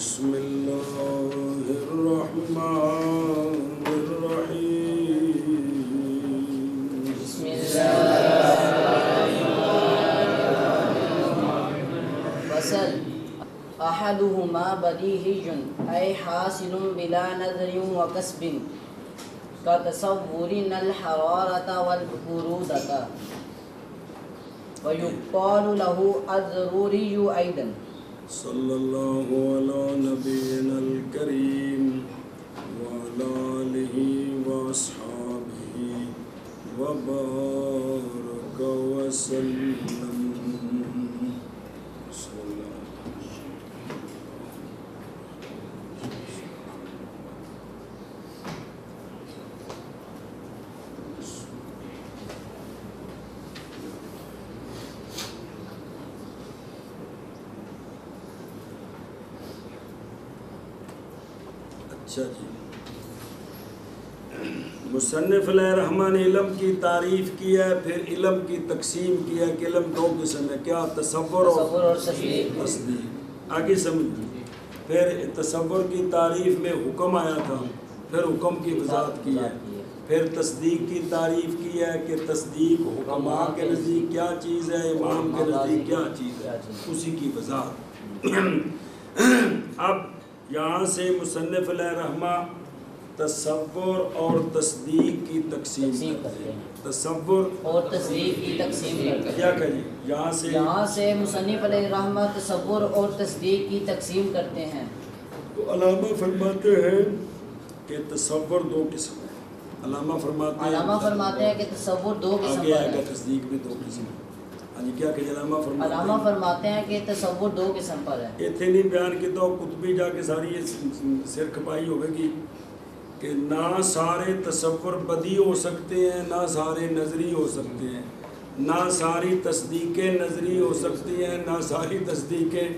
بسم اللہ الرحمن الرحیم بسم اللہ فصل احدهما بدیہی ای حاصل بلا نظر و کسب كتصور الحرارة والبرودة ويقال له الضروري أيضا. صلی اللہ علی نبینا الکریم وعلی آلہ واصحابہ وبارک وسلم. اچھا جی، مصنف علیہ الرحمٰن نے علم کی تعریف کی ہے، پھر علم کی تقسیم کی ہے کہ علم دو قسم ہے، کیا؟ تصور اور تصدیق. آگے سمجھ. پھر تصور کی تعریف میں حکم آیا تھا، پھر حکم کی وضاحت کی ہے. پھر تصدیق کی تعریف کی ہے کہ تصدیق حکماء کے نزدیک کیا چیز ہے، امام کے نزدیک کیا چیز ہے، اسی کی وضاحت. اب یہاں سے مصنف علیہ الرحمہ تصور اور تصدیق کی تقسیم کرتے ہیں. تصور اور تصدیق کی تقسیم کرتے ہیں. کیا کہیں یہاں سے مصنف علیہ الرحمہ تصور اور تصدیق کی تقسیم کرتے ہیں. تو علامہ فرماتے ہیں کہ تصور دو قسم ہے. علامہ فرماتے ہیں کہ تصور دو قسم آگے آئے گا، تصدیق بھی دو قسم ہے. کیا کہ علامہ فرماتے ہیں کہ تصور دو قسم پر ہے. اتنے نہیں بیان کی تو کتبی جا کے ساری سر کھپائی ہوگی گی کہ نہ سارے تصور بدی ہو سکتے ہیں، نہ سارے نظری ہو سکتے ہیں، نہ ساری تصدیقیں نظری ہو سکتی ہیں، نہ ساری تصدیقیں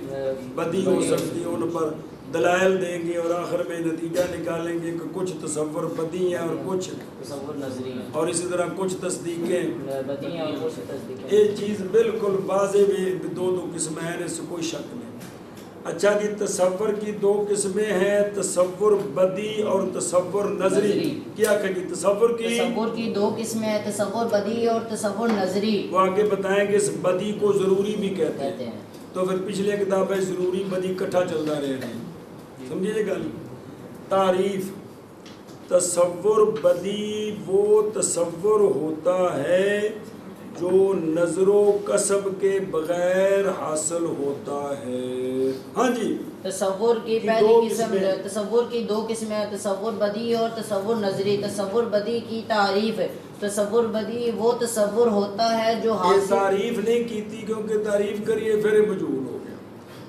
بدی ہو سکتی ہیں. ان پر دلائل دیں گے اور آخر میں نتیجہ نکالیں گے کہ کچھ تصور بدی ہیں اور کچھ تصور نظری ہیں، اور اسی طرح کچھ تصدیقیں بدی ہیں اور کچھ تصدیقیں. یہ چیز بالکل واضح میں دو قسمیں ہیں، اس سے کوئی شک نہیں. اچھا جی، تصور کی دو قسمیں ہیں، تصور بدی اور تصور نظری. کیا کہیں تصور کی دو قسمیں ہیں، تصور بدی اور تصور نظری. وہ آگے بتائیں گے. اس بدی کو ضروری بھی کہتے ہیں. تو پھر پچھلے کتاب ہے ضروری بدی کٹھا چلتا رہے ہیں. سمجھے یہ گل. تعریف: تصور بدی وہ تصور ہوتا ہے جو نظر و کسب کے بغیر حاصل ہوتا ہے. ہاں جی، تصور کی پہلی قسم، تصور کی دو قسمیں ہیں، تصور بدی اور تصور نظری. تصور بدی کی تعریف: تصور بدی وہ تصور ہوتا ہے جو یہ تعریف نہیں کیتی کیونکہ تعریف کریے پھر مجہول ہو گیا.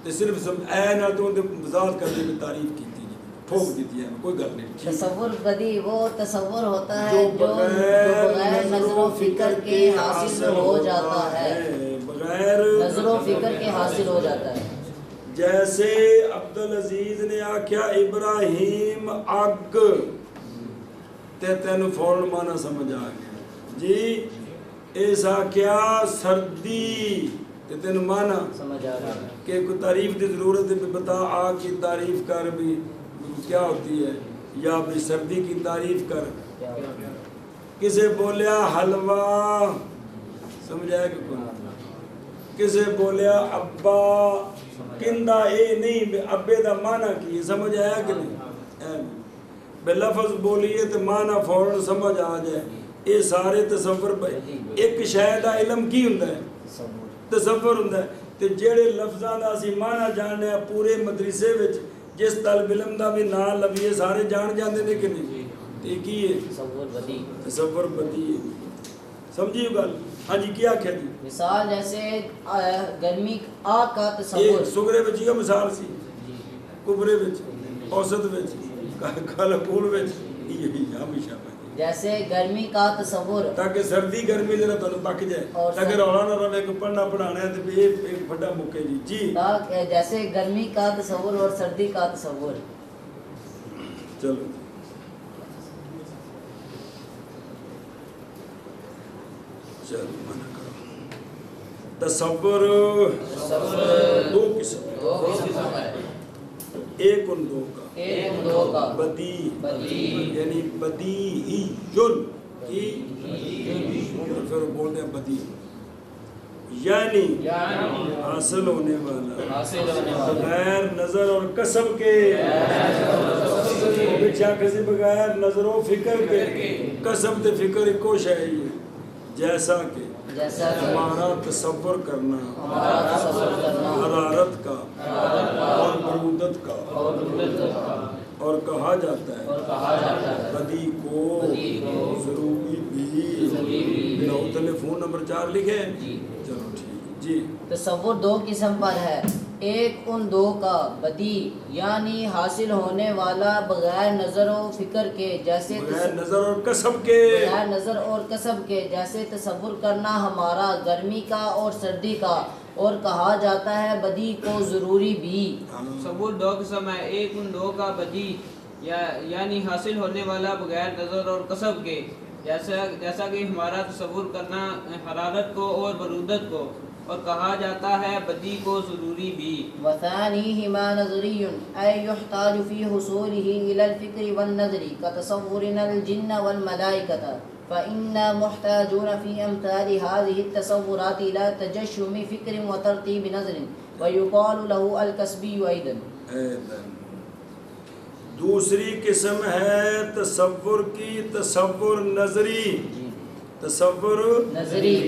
تو صرف اے نہ تو وضاحت کرنے میں تعریف کیتی نہیں، ٹھوک دیتی ہے، کوئی گل نہیں. تصور بدی وہ تصور ہوتا ہے جو بغیر نظر و فکر کے حاصل ہو جاتا ہے، بغیر نظر و فکر کے حاصل ہو جاتا ہے. جیسے عبدالعزیز نے آکھیا ابراہیم اگ، تے تینوں فوراً مانا سمجھ آ گیا جی. اس آکھیا سردی، تے تینوں مانا سمجھ آ گیا کہ کوئی تعریف دی ضرورت ہے. بتا آگ کی تعریف کر بھی کیا ہوتی ہے، یا بھی سردی کی تعریف کر. کسے بولیا حلوہ، سمجھایا کہ کوئی. کسے بولیا ابا، کندہ اے نہیں ابے دا معنی کی سمجھ آیا کہ نہیں. بے لفظ بولیے تو معنی فوراً سمجھ آ جائے. یہ سارے تصور ایک شے دا علم کی ہوندا ہے، تصور ہوندا ہے. تے جڑے لفظاں دا اسی معنی جاننے ہیں پورے مدرسے وچ جس طالب علم دا بھی نام لبیے سارے جان جاندے نے کہ نہیں. تے کی ہے تصور بدی ہے. سمجھیو گل. ہاں جی، کیا کہہ دی مثال جیسے گرمی آگ کا تصور. سگرے وچ یہ مثال سی، کبرے وچ، اوسط وچ، کھلکول وچ، یہی ہمیشہ جیسے گرمی کا تصور، تاکہ سردی گرمی ذرا تانوں پک جائے، تاکہ رولا نہ رہے کہ پڑھنا پڑھانا ہے تو ایک پھڈا مکے جی. جی جیسے گرمی کا تصور اور سردی کا تصور. چلو چلو منع کرو. تصور دو قسم ہے. ایک ان دو کا ایک ان دو کا بدی بدی یعنی بدی جن کی پھر بولتے ہیں بدی یعنی حاصل ہونے والا حاصل ہونے والا بغیر نظر اور قسم کے بچا کسی بغیر نظر و فکر کے قسم تے فکر ایکو شے ہے جیسا کہ جیسا کہ ہمارا تصور کرنا ہمارا تصور کرنا حرارت کا اور برودت کا اور قدرت کا اور کہا جاتا ہے اور کہا جاتا ہے بدی کو بدی کو ضروری بھی لو ٹیلیفون نمبر 4 لکھے جی چلو ٹھیک جی تصور دو قسم پر ہے ایک ان دو کا بدی یعنی حاصل ہونے والا بغیر نظر و فکر کے جیسے بغیر نظر اور قسم کے بغیر نظر اور قسم کے جیسے تصور کرنا ہمارا گرمی کا اور سردی کا اور کہا جاتا ہے بدی کو ضروری بھی تصور دو قسم ہے ایک ان دو کا بدی یعنی حاصل ہونے والا بغیر نظر اور قسم کے جیسا کہ ہمارا تصور کرنا حرارت کو اور برودت کو اور کہا جاتا ہے بدی کو ضروری بھی وثانیہما نظری ای یحتاج فی حصولہ الی الفکر والنظر کتصورنا الجن والملائکۃ فإنا محتاجون في أمثال هذه التصورات إلى تجشم فكر وترتيب نظر ويقال له الكسبي أيضا دوسری قسم ہے تصور کی تصور نظری تصور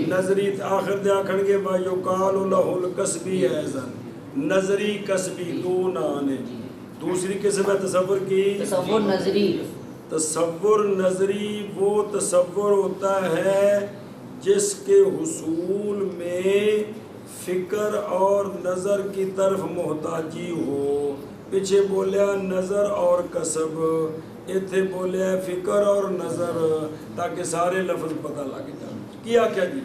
نظری آخر دے آکھن گے ما یقال له الکسبی ایزن نظری کسبی دو نانے دوسری قسم ہے تصور کی تصور نظری تصور نظری وہ تصور ہوتا ہے جس کے حصول میں فکر اور نظر کی طرف محتاجی ہو پیچھے بولیا نظر اور کسب اتھے بولیا فکر اور نظر تاکہ سارے لفظ پتہ لگ جائیں کیا جی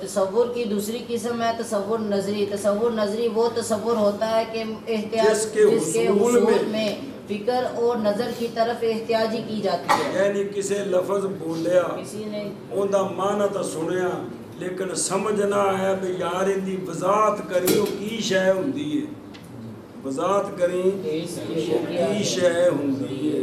تصور کی دوسری قسم ہے تصور نظری تصور نظری وہ تصور ہوتا ہے کہ جس کے حصول میں فکر اور نظر کی طرف احتیاجی کی جاتی ہے یعنی کسی لفظ بولیا کسی نے ان دا معنی تو سنیا لیکن سمجھ نہ آیا بھی یار ان دی وضاحت کری وہ کی شے ہوندی ہے وضاحت کری کی شے ہوندی ہے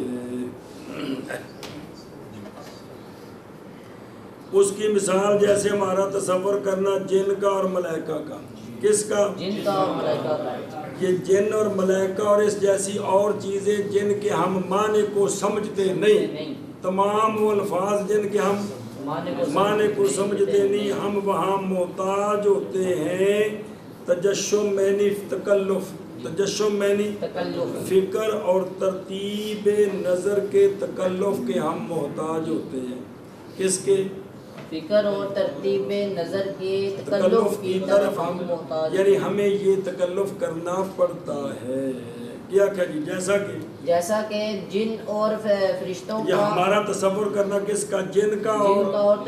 اس کی مثال جیسے ہمارا تصور کرنا جن کا اور ملائکہ کا کس کا جن کا اور ملائکہ کا یہ جن اور ملائکہ اور اس جیسی اور چیزیں جن کے ہم معنی کو سمجھتے نہیں تمام وہ الفاظ جن کے ہم معنی کو سمجھتے نہیں ہم وہاں محتاج ہوتے ہیں تجشم معنی تکلف تجشم معنی فکر اور ترتیب نظر کے تکلف کے ہم محتاج ہوتے ہیں کس کے فکر اور ترتیب نظر کے تکلف کی طرف ہم محتاج یعنی ہمیں یہ تکلف کرنا پڑتا ہے کیا جی جیسا کہ جن اور فرشتوں یہ کا ہمارا تصور کرنا کس کا جن کا اور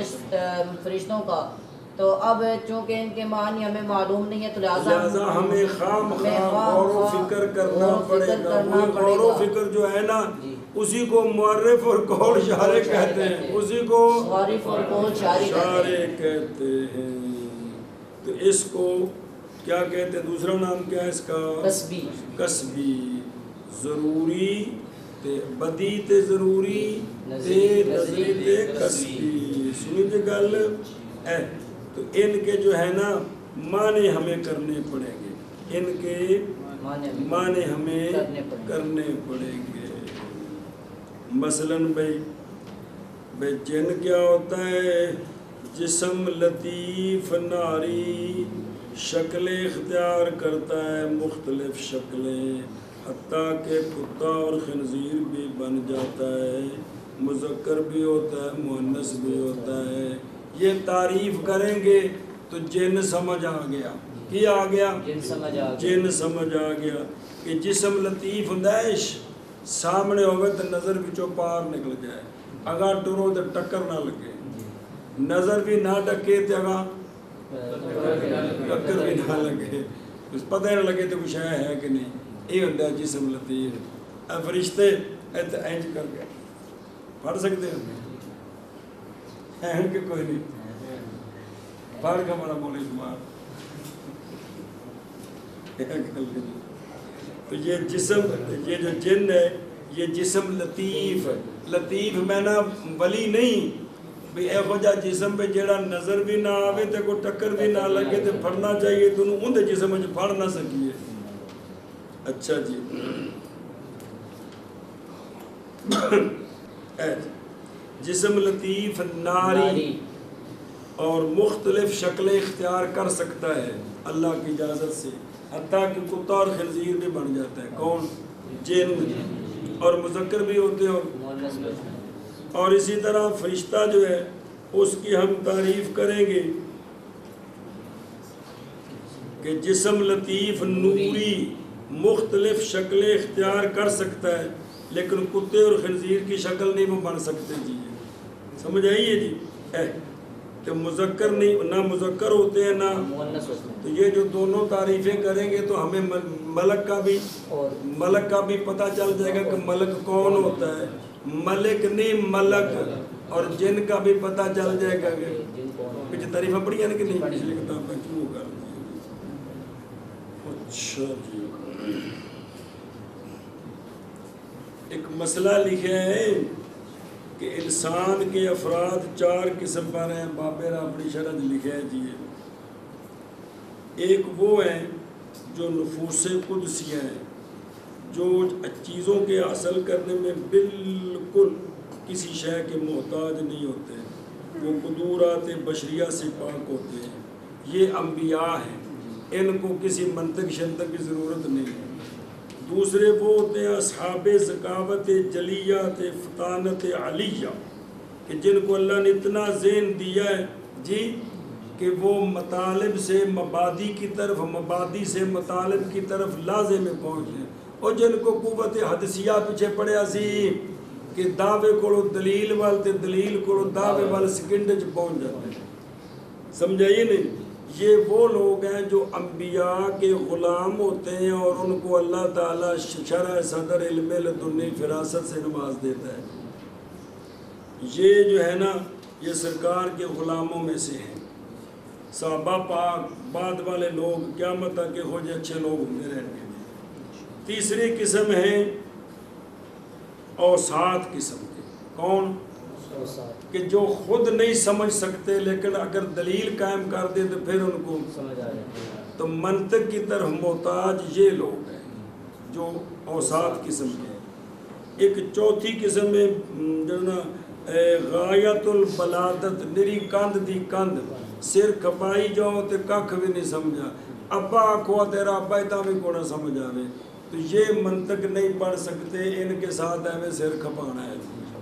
فرشتوں کا تو اب چونکہ ان کے معنی ہمیں معلوم نہیں ہے تو لہذا ہمیں خام غور و فکر کرنا پڑے گا غور و فکر جو ہے نا اسی کو معرف اور قول شارع کہتے ہیں اسی کو معرف اور قول شارع کہتے ہیں تو اس کو کیا کہتے ہیں دوسرا نام کیا ہے اس کا کسبی ضروری تے بدی تے ضروری تے نظری تے کسبی سنی جی گل ہے تو ان کے جو ہے نا معنی ہمیں کرنے پڑیں گے ان کے معنی ہمیں کرنے پڑیں گے مثلاً بھائی جن کیا ہوتا ہے جسم لطیف ناری شکلیں اختیار کرتا ہے مختلف شکلیں حتیٰ کہ کتا اور خنزیر بھی بن جاتا ہے مذکر بھی ہوتا ہے مؤنث بھی ہوتا ہے یہ تعریف کریں گے تو جن سمجھ آ گیا کیا آ گیا جن سمجھ آ گیا کہ جسم لطیف ہوں سامنے ہوگا تو نظر بھی پار نکل جائے اگاں ٹرو تو ٹکر نہ لگے نظر بھی نہ ڈکے تو اگاں ٹکر بھی نہ لگے پتہ ہی نہ لگے تو کچھ ہے کہ نہیں یہ ہوتا ہے جسم لطیف فرشتے اینج کر گئے پڑھ سکتے ہیں کہ کوئی نہیں پڑھ کا ہمارا بولے تمہارا تو یہ جسم، یہ جو جن ہے یہ جسم لطیف ہے. لطیف میں نا ولی نہیں بھی اے ہو جا جسم پہ جیڑا نظر بھی نہ آوے تے کو ٹکر بھی نہ لگے تے پھڑنا چاہیے تو ان دے جسم وچ پھڑ نہ سکیے. اچھا جی جسم لطیف ناری اور مختلف شکلیں اختیار کر سکتا ہے اللہ کی اجازت سے، حتیٰ کہ کتا اور خنزیر بھی بن جاتا ہے. کون؟ جن، اور مذکر بھی ہوتے ہیں. اور اسی طرح فرشتہ جو ہے اس کی ہم تعریف کریں گے کہ جسم لطیف نوری مختلف شکلیں اختیار کر سکتا ہے، لیکن کتے اور خنزیر کی شکل نہیں وہ بن سکتے. جی سمجھ آئیے جی. کہ مذکر نہیں، نہ مذکر ہوتے ہیں نہ تو یہ جو دونوں تعریفیں کریں گے تو ہمیں ملک کا بھی پتہ چل جائے گا کہ ملک کون ہوتا ہے. ملک نہیں ملک، اور جن کا بھی پتہ چل جائے گا کہ پیچھے تعریفیں پڑھی ہیں کہ نہیں پچھلی کتاب میں کیوں کر. اچھا جی ایک مسئلہ لکھا ہے کہ انسان کے افراد 4 قسم پر ہیں. بابے نے اپنی شرح لکھا ہے جی. ایک وہ ہیں جو نفوس قدسیہ ہیں، جو چیزوں کے حاصل کرنے میں بالکل کسی شے کے محتاج نہیں ہوتے، وہ قدورات بشریہ سے پاک ہوتے ہیں. یہ انبیاء ہیں، ان کو کسی منطق شنطق کی ضرورت نہیں ہے. دوسرے وہ ہوتے ہیں اصحاب ذکاوت جلیات فطانت علیہ، کہ جن کو اللہ نے اتنا ذہن دیا ہے جی کہ وہ مطالب سے مبادی کی طرف، مبادی سے مطالب کی طرف لازم میں پہنچ ہیں. اور جن کو قوت حدثیہ پیچھے پڑیا سی کہ دعوے کو دلیل والتے دلیل کو دعوے والے سیکنڈ چ پہنچ جاتے ہیں. سمجھائیے نہیں. یہ وہ لوگ ہیں جو انبیاء کے غلام ہوتے ہیں اور ان کو اللہ تعالیٰ شرح صدر علم لدنی فراست سے نواز دیتا ہے. یہ جو ہے نا یہ سرکار کے غلاموں میں سے ہیں. صحابہ پاک بعد والے لوگ قیامت تک ہو جائے اچھے لوگ ہوتے رہیں گے. تیسری قسم ہے اوساط قسم کے. کون؟ کہ جو خود نہیں سمجھ سکتے لیکن اگر دلیل قائم کر دے تو پھر ان کو سمجھ آ جاتی ہے. تو منطق کی طرف محتاج یہ لوگ ہیں جو اوساط قسم کے. ایک چوتھی قسم میں جو نا غایت البلادت، نری کند دی کند، سر کھپائی جاؤ تو کھ بھی نہیں سمجھا. ابا آکھو تیرا ابا ہی بھی کو نہ سمجھ آوے. تو یہ منطق نہیں پڑھ سکتے، ان کے ساتھ ہمیں سر کھپانا ہے.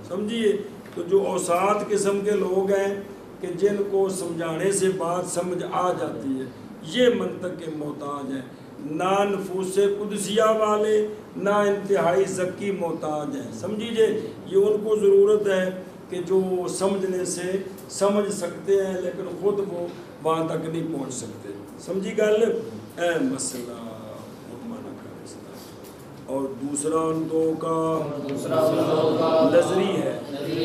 سمجھیے. تو جو اوساط قسم کے لوگ ہیں کہ جن کو سمجھانے سے بات سمجھ آ جاتی ہے، یہ منطق کے محتاج ہیں. نہ نفوس قدسیہ والے نہ انتہائی ذکی محتاج ہیں. سمجھیے. یہ ان کو ضرورت ہے کہ جو سمجھنے سے سمجھ سکتے ہیں لیکن خود وہ وہاں تک نہیں پہنچ سکتے. سمجھی گل. اے مسئلہ اور دوسرا ان دو کا نظری ہے.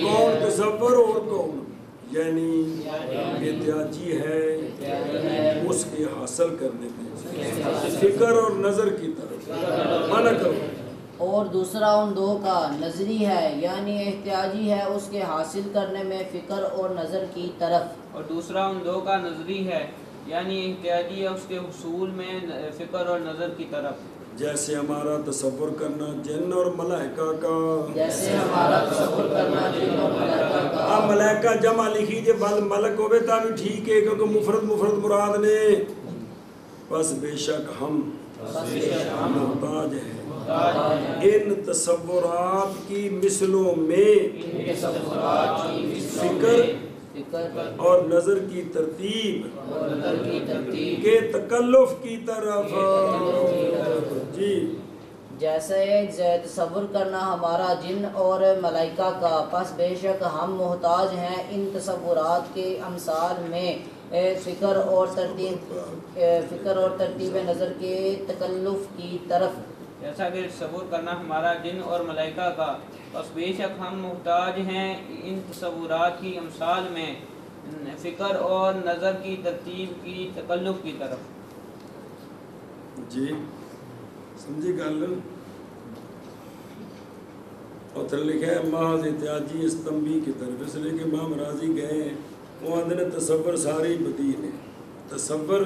کون تصور اور کون؟ یعنی احتیاجی ہے اس کے حاصل کرنے میں، فکر اور نظر کی طرف منع کرو. اور دوسرا ان دو کا نظری ہے، یعنی احتیاجی ہے اس کے حاصل کرنے میں فکر اور نظر کی طرف. اور دوسرا ان دو کا نظری ہے، یعنی احتیاجی ہے اس کے حصول میں فکر اور نظر کی طرف. جیسے ہمارا تصور کرنا جن اور ملائکہ کا، جیسے ہمارا تصور کرنا جن اور ملائکہ کا. ملائکہ جمع لکھیجئے بل ملک ہوئے تا بھی ٹھیک ہے کیونکہ مفرد مراد نے. بس بے شک ہم محتاج ہیں ان تصورات کی مثلوں میں فکر اور نظر کی ترتیب کے تکلف کی طرف. جی جیسے تصور کرنا ہمارا جن اور ملائکہ کا، پس بے شک ہم محتاج ہیں ان تصورات کے امثال میں فکر اور ترتیب نظر کے تکلف کی طرف. جیسا کہ تصور کرنا ہمارا جن اور ملائکہ کا، بس بے شک ہم محتاج ہیں ان تصورات کی امثال میں فکر اور نظر کی ترتیب کی تکلف کی طرف. جی سمجھی گل اتر لکھا ہے محض احتیاجی اس تنبیہ کی طرف، اس لیے کہ امام راضی گئے ہیں وہ آدھے نے تصور ساری بدی ہے، تصور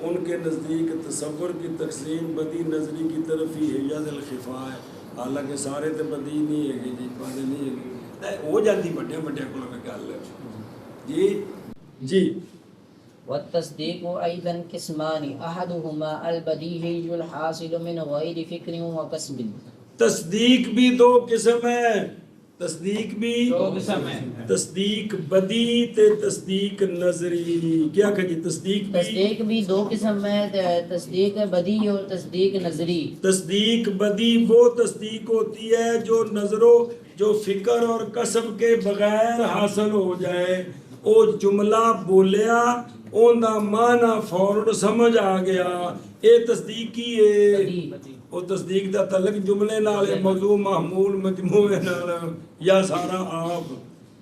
ان کے نزدیک تصور کی تقسیم بدی نظری کی طرف ہی ہے یا الخفا ہے، حالانکہ سارے تو بدی نہیں ہے جی باتیں نہیں ہے ہو جاتی بڑے بڑے کو گل جی جی والتصديق أيضا قسمان أحدهما البديهي الحاصل من غير فكر وكسب. تصدیق بھی دو قسم ہے، تصدیق بھی دو قسم ہے، تصدیق بدی تے تصدیق نظری، کیا کہ جی تصدیق بھی دو قسم ہے، تصدیق بدی اور تصدیق نظری. تصدیق بدی وہ تصدیق ہوتی ہے جو نظروں جو فکر اور کسب کے بغیر حاصل ہو جائے، او جملہ بولیا اون دا معنی فوراً سمجھ آ گیا، اے تصدیق کی ہے، او تصدیق دا تعلق جملے نال موضوع محمول مجموعے نال یا سارا آپ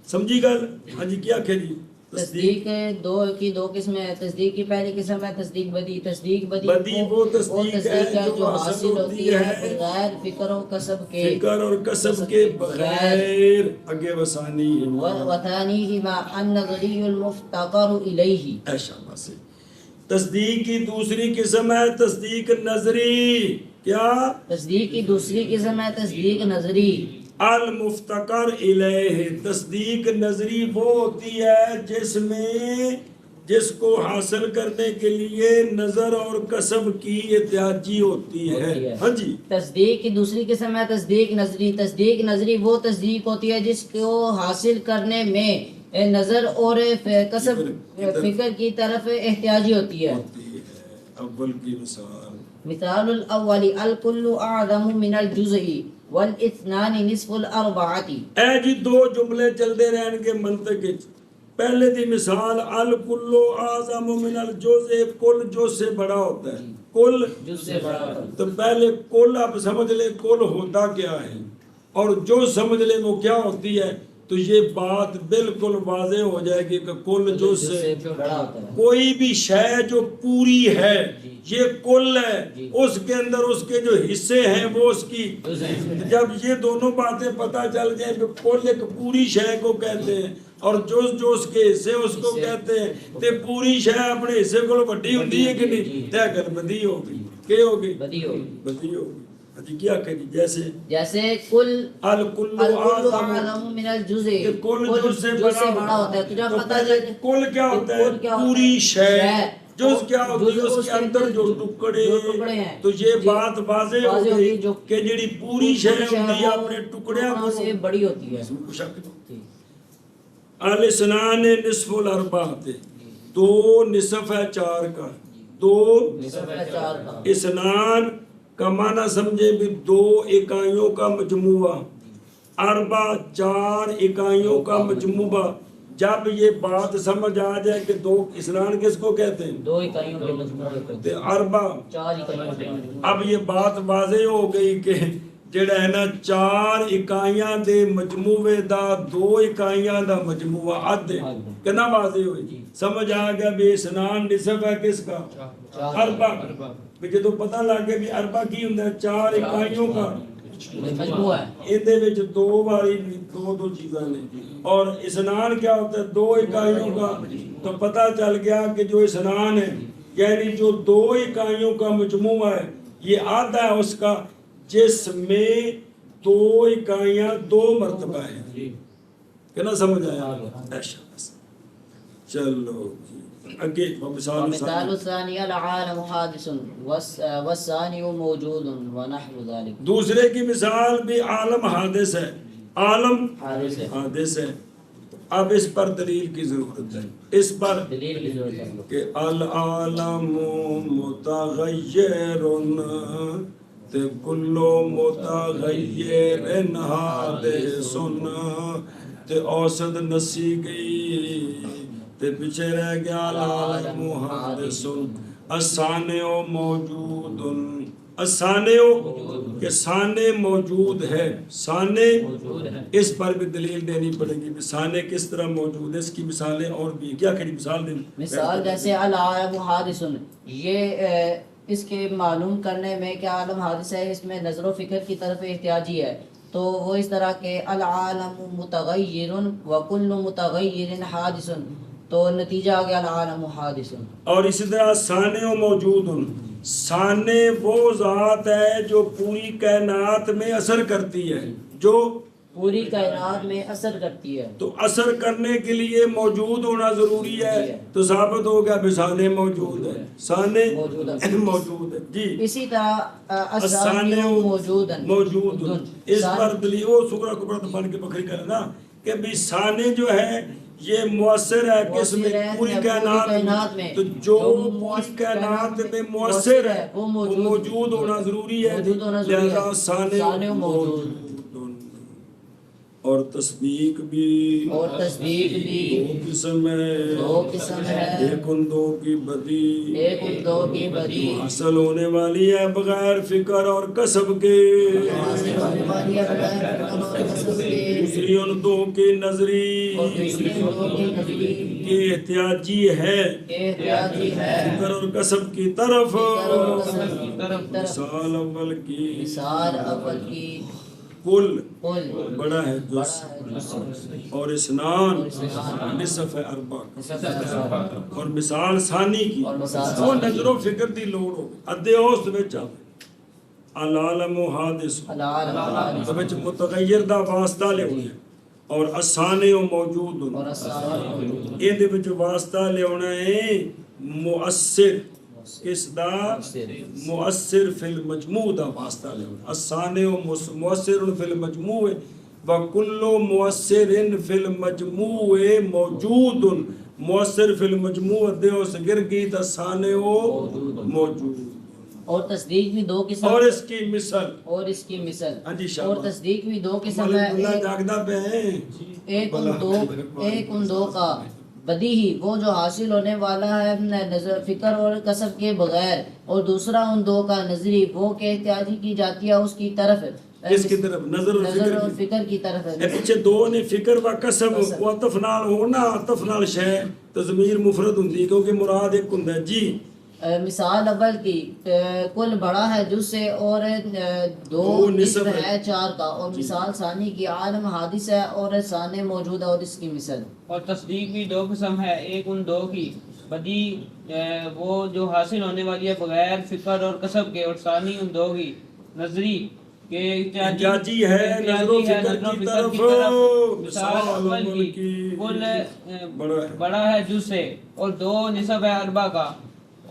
سمجھی گل؟ ہاں جی کیا کہ جی تصدیق دو قسمیں ہیں، تصدیق کی پہلی قسم ہے تصدیق بدی. تصدیق بدی وہ تصدیق ہے جو حاصل ہوتی ہے بغیر فکر و کسب کے، فکر اور کسب کے بغیر اگے وسانی وثانیہما النظری المفتقر الیہ. ایشا باسے تصدیق کی دوسری قسم ہے تصدیق نظری، کیا؟ تصدیق کی دوسری قسم ہے تصدیق نظری. المفتقر الیہ، تصدیق نظری وہ ہوتی ہے جس کو حاصل کرنے کے لیے نظر اور کسب کی احتیاجی ہوتی ہے. ہاں جی تصدیق کی دوسری قسم ہے تصدیق نظری. تصدیق نظری وہ تصدیق ہوتی ہے جس کو حاصل کرنے میں نظر اور کسب فکر کی طرف احتیاجی ہوتی ہے. اول کی مثال مثال الاول الکل اعظم من الجزء والاثنان نصف الاربعۃ. اے جی دو جملے چلتے رہن گے منطق وچ. پہلے دی مثال الکل اعظم من الجزء، کل جز سے بڑا ہوتا ہے، کل جز سے بڑا ہوتا ہے. تو پہلے کل آپ سمجھ لیں کل ہوتا کیا ہے اور جو سمجھ لیں وہ کیا ہوتی ہے، تو یہ بات بالکل واضح ہو جائے گی کہ کل جز سے بڑا ہوتا ہے. کوئی بھی شے جو پوری ہے یہ کل ہے، اس کے اندر اس کے جو حصے ہیں وہ اس کی، جب یہ دونوں باتیں پتہ چل جائیں کہ کل ایک پوری شے کو کہتے ہیں اور جو اس کے حصے اس کو کہتے ہیں، تے پوری شے اپنے حصے کو بڑی ہوتی ہے کہ نہیں، تے اگر بدی ہوگی کیا ہوگی؟ بدی ہوگی. جی کیا کہ جیسے کل الکل اعظم من الجزء، کل جز سے بڑا ہوتا ہے. تو جب پتہ چل کل کیا ہوتا ہے پوری شے، جز کیا ہوتی ہے اس کے اندر جو ٹکڑے ہیں، تو یہ بات واضح ہو گئی کہ جڑی پوری شے ہوتی ہے اپنے ٹکڑیاں کو سے بڑی ہوتی ہے. الاسنان نصف الاربعۃ، دو نصف ہے چار کا، دو اسنان کا معنی سمجھے بھی دو اکائیوں کا مجموعہ، اربع چار اکائیوں کا مجموعہ. جب یہ بات سمجھ آ جائے کہ دو اسنان کس کو کہتے ہیں، دو اکائیوں کے مجموعے، اربع چار اکائیوں. اب یہ بات واضح ہو گئی کہ جڑا ہے نا چار اکائیاں دے مجموعے دا دو اکائیاں دا مجموعہ عد ہے. کتنا واضح ہوئی، سمجھ آ گیا بھی اسنان نصف ہے کس کا، اربع. جدو پتہ لگ گیا بھی اربع کی ہوندا ہے چار اکائیوں کا مجموعہ ہے، ایندے وچ دو باری دو چیزاں نے، اور اسنان کیا ہوتا ہے دو اکائیوں کا. تو پتہ چل گیا کہ جو اسنان ہے یعنی جو دو اکائیوں کا مجموعہ ہے یہ آدھا ہے اس کا جس میں دو اکائیاں دو مرتبہ ہیں. کہنا سمجھ آیا؟ چلو اگے مثال الثانی العالم حادث والثانی موجود ونحو ذلك. دوسرے کی مثال بھی عالم حادث ہے، عالم حادث ہے. اب اس پر دلیل کی ضرورت ہے، اس پر دلیل کی ضرورت ہے کہ العالم متغیر تے کلو متغیر حادث تے اوسط نسی گئی تے پیچھے رہ گیا العالم حادث الثانیہ موجود. الثانیہ کہ ثانے موجود ہے، ثانے اس پر بھی دلیل دینی پڑے گی. ثانے کس طرح موجود ہے، اس کی مثالیں اور بھی کیا کہی مثال دیں. مثال جیسے العالم حادث، یہ اس کے معلوم کرنے میں کہ عالم حادثہ ہے، اس میں نظر و فکر کی طرف احتیاجی ہے، تو وہ اس طرح کہ العالم متغیر وکل متغیر حادث، تو نتیجہ آ گیا العالم حادث. اور اسی طرح سانع و موجود، سانع وہ ذات ہے جو پوری کائنات میں اثر کرتی ہے، جو پوری کائنات میں اثر کرتی ہے. تو اثر کرنے کے لیے موجود ہونا ضروری ہے، تو ثابت ہو گیا بھی سانع موجود ہے، سانع موجود ہے. جی اسی طرح السانع موجود موجود، اس پر دلیل وہ سکرا کبرا تو بن کے بکری کرے نا کہ بھی سانع جو ہے یہ مؤثر ہے کس میں؟ پوری کائنات میں. تو جو پوری کائنات میں مؤثر ہے وہ موجود ہونا ضروری ہے، لہذا سانع موجود. اور تصدیق بھی دو قسم ہے، ایک ان دو کی بدی حاصل ہونے والی ہے بغیر فکر اور کسب کے، دوسری ان دو کی نظری کی احتیاجی ہے فکر اور کسب کی طرف. مثال اول کی کل بڑا ہے جز اور اسنان نصف ہے اربع، اور مثال ثانی کی وہ نظر و فکر دی لوڑ ہو ادے اوست وچ آوے العالم حادث وچ متغیر دا واسطہ لے ہونا اور الثانی موجود ایں دے وچ واسطہ لے ہونا ہے مؤثر، کس دا مؤثر فی المجموع دا واسطہ لے ہونا. الثانی مؤثر فی المجموع وکل مؤثر فی المجموع موجود، مؤثر فی المجموع دیو سے گر گئی تا ثانی موجود. اور تصدیق بھی دو قسم، اور اس کی مثال اور تصدیق بھی دو قسم ہے. ایک ان دو کا بدیہی وہ جو حاصل ہونے والا ہے نظر فکر اور کسب کے بغیر، اور دوسرا ان دو کا نظری وہ کہ احتیاجی کی جاتی ہے اس کی طرف، اس کی طرف نظر اور فکر کی طرف ہے. پیچھے دو نے فکر و کسب و عطف نال ہونا، عطف نال شے تو ضمیر مفرد ہوندی کیونکہ مراد ایک ہوندا ہے. جی مثال اول کی کل بڑا ہے جز سے اور دو نصف ہے چار کا، اور مثال ثانی کی عالم حادث ہے اور ثانی موجود ہے اور اس کی مثال. اور تصدیق بھی دو قسم ہے، ایک ان دو کی بدی وہ جو حاصل ہونے والی ہے بغیر فکر اور کسب کے، اور ثانی ان دو کی نظری کہ احتیاجی ہے نظر و فکر کی طرف. مثال اول کی کل بڑا ہے جز سے اور دو نصف ہے اربع کا،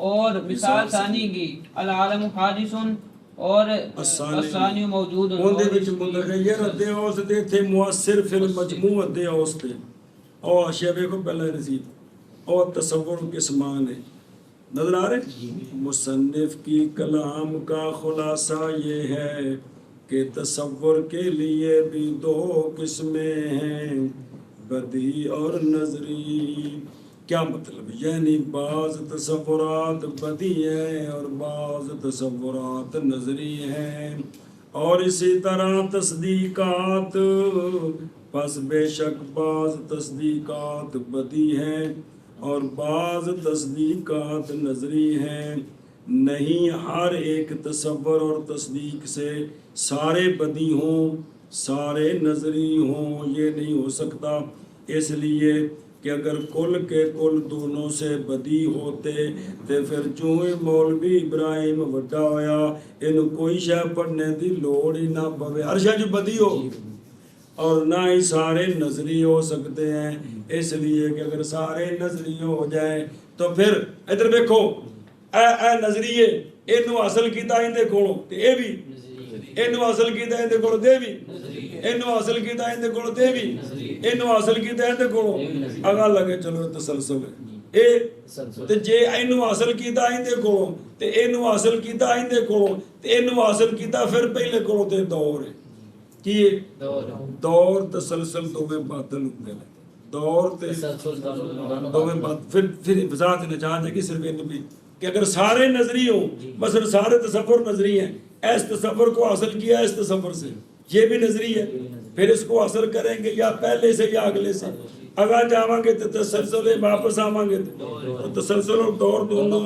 اور مثال ثانی کی العالم حادث اور الثانی موجود. اون دے وچ متغیر دے اس دے تھے مؤثر فی المجموع دے اس تے او اشیاء کو پہلا نصیب اور تصور کے سامان ہے. نظر آ رہے؟ مصنف کی کلام کا خلاصہ یہ ہے کہ تصور کے لیے بھی دو قسمیں ہیں، بدی اور نظری. کیا مطلب؟ یعنی بعض تصورات بدی ہیں اور بعض تصورات نظری ہیں، اور اسی طرح تصدیقات. پس بے شک بعض تصدیقات بدی ہیں اور بعض تصدیقات نظری ہیں. نہیں ہر ایک تصور اور تصدیق سے سارے بدی ہوں سارے نظری ہوں، یہ نہیں ہو سکتا. اس لیے کہ اگر کل کے کل دونوں سے بدی ہوتے تو پھر چوئے مولوی ابراہیم وڈا ہویا ان کوئی شے پڑھنے دی لوڑ ہی نہ پوے، ہر شے جو بدی ہو، اور نہ ہی سارے نظری ہو سکتے ہیں. اس لیے کہ اگر سارے نظری ہو جائیں تو پھر ادھر دیکھو اے نظریے اینو حاصل کیتا ایندے کولوں تے اے بھی اینو حاصل کیتا ایندے کولوں دے بھی اینو حاصل کیتا ایندے کولوں دے بھی اینو حاصل کیتا ایندے کولوں اگا لگے. چلو تسلسل ہے اے تے جے اینو حاصل کیتا ایندے کولوں تے اینو حاصل کیتا ایندے کولوں تے اینو حاصل کیتا پھر پہلے کولوں تے دور ہے. کی دور تسلسل دوویں باطل ہوندے نے، دور تے دوویں باطل. پھر وضاحت نجات ہے کہ صرف ان بھی کہ اگر سارے نظری ہوں، مثلا سارے تصور نظری ہیں، اس تصور کو حاصل کیا اس تصور سے، یہ بھی نظری ہے، پھر اس کو حاصل کریں گے یا پہلے سے یا اگلے سے. اگر جاواں گے تو تسلسل واپس آواں گے تو تسلسل اور دور دونوں